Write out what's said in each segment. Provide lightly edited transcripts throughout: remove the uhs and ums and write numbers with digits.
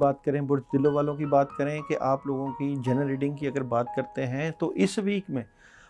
बात करें, बुर्ज दिलों वालों की बात करें कि आप लोगों की जनरल रीडिंग की अगर बात करते हैं तो इस वीक में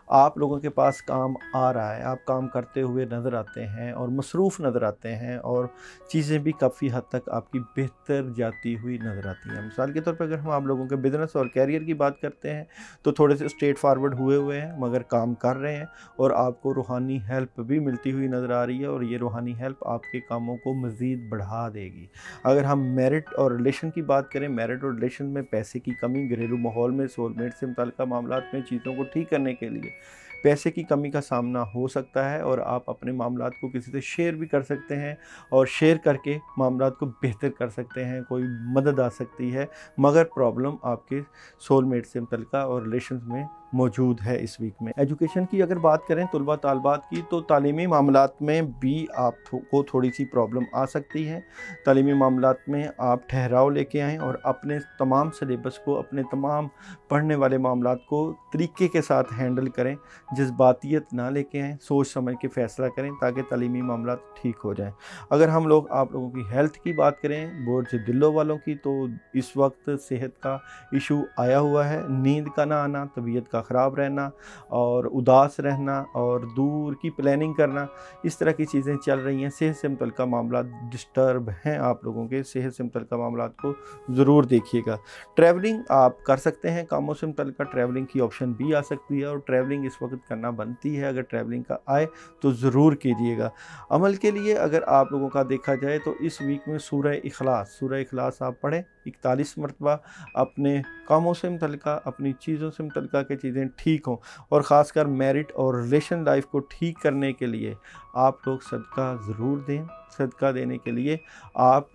आप लोगों के पास काम आ रहा है, आप काम करते हुए नज़र आते हैं और मसरूफ़ नज़र आते हैं और चीज़ें भी काफ़ी हद तक आपकी बेहतर जाती हुई नज़र आती हैं। मिसाल के तौर पे अगर हम आप लोगों के बिज़नेस और कैरियर की बात करते हैं तो थोड़े से स्ट्रेट फॉरवर्ड हुए हुए हैं मगर काम कर रहे हैं और आपको रूहानी हेल्प भी मिलती हुई नज़र आ रही है और ये रूहानी हेल्प आपके कामों को मज़ीद बढ़ा देगी। अगर हम मैरिट और रिलेशन की बात करें, मैरिट और रिलेशन में पैसे की कमी, घरेलू माहौल में सोलमेट से मुतल्लिक़ मामलात में चीज़ों को ठीक करने के लिए पैसे की कमी का सामना हो सकता है और आप अपने मामलात को किसी से शेयर भी कर सकते हैं और शेयर करके मामलात को बेहतर कर सकते हैं, कोई मदद आ सकती है, मगर प्रॉब्लम आपके सोलमेट से मुतल्लिक़ और रिलेशंस में मौजूद है इस वीक में। एजुकेशन की अगर बात करें तलबा तालबात की, तो तालीमी मामलात में भी आपको थोड़ी सी प्रॉब्लम आ सकती है। तालीमी मामलात में आप ठहराव लेके आएँ और अपने तमाम सिलेबस को, अपने तमाम पढ़ने वाले मामलात को तरीके के साथ हैंडल करें, जज्बातियत ना लेके आएँ, सोच समझ के फ़ैसला करें ताकि तालीमी मामलात ठीक हो जाएँ। अगर हम लोग आप लोगों की हेल्थ की बात करें, बोझ दिलों वालों की, तो इस वक्त सेहत का इशू आया हुआ है। नींद का ना आना, तबीयत का ख़राब रहना और उदास रहना और दूर की प्लानिंग करना, इस तरह की चीज़ें चल रही हैं। सेहत से मुतल्लिक़ मामलात डिस्टर्ब हैं आप लोगों के, सेहत से मुतल्लिक़ मामलात को ज़रूर देखिएगा। ट्रैवलिंग आप कर सकते हैं, कामों से मुतल्लिक़ ट्रैवलिंग की ऑप्शन भी आ सकती है और ट्रैवलिंग इस वक्त करना बनती है। अगर ट्रैवलिंग का आए तो ज़रूर कीजिएगा। अमल के लिए अगर आप लोगों का देखा जाए तो इस वीक में सूरह इखलास आप पढ़ें 41 मरतबा, अपने कामों से मुतल्लिक़, अपनी चीज़ों से मुतल्लिक़ कि चीज़ें ठीक हों और ख़ासकर मैरिट और रिलेशन लाइफ को ठीक करने के लिए आप लोग सदका ज़रूर दें। सदका देने के लिए आप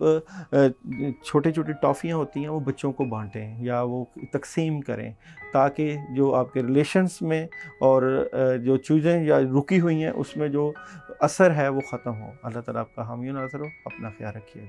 छोटी-छोटी टॉफ़ियाँ होती हैं वो बच्चों को बाँटें या वो तक़सीम करें ताकि जो आपके रिलेशंस में और जो चीज़ें या रुकी हुई हैं उसमें जो असर है वो ख़त्म हो। अल्लाह ताला आपका हामी और नाज़िर हो। अपना ख़्याल रखिए।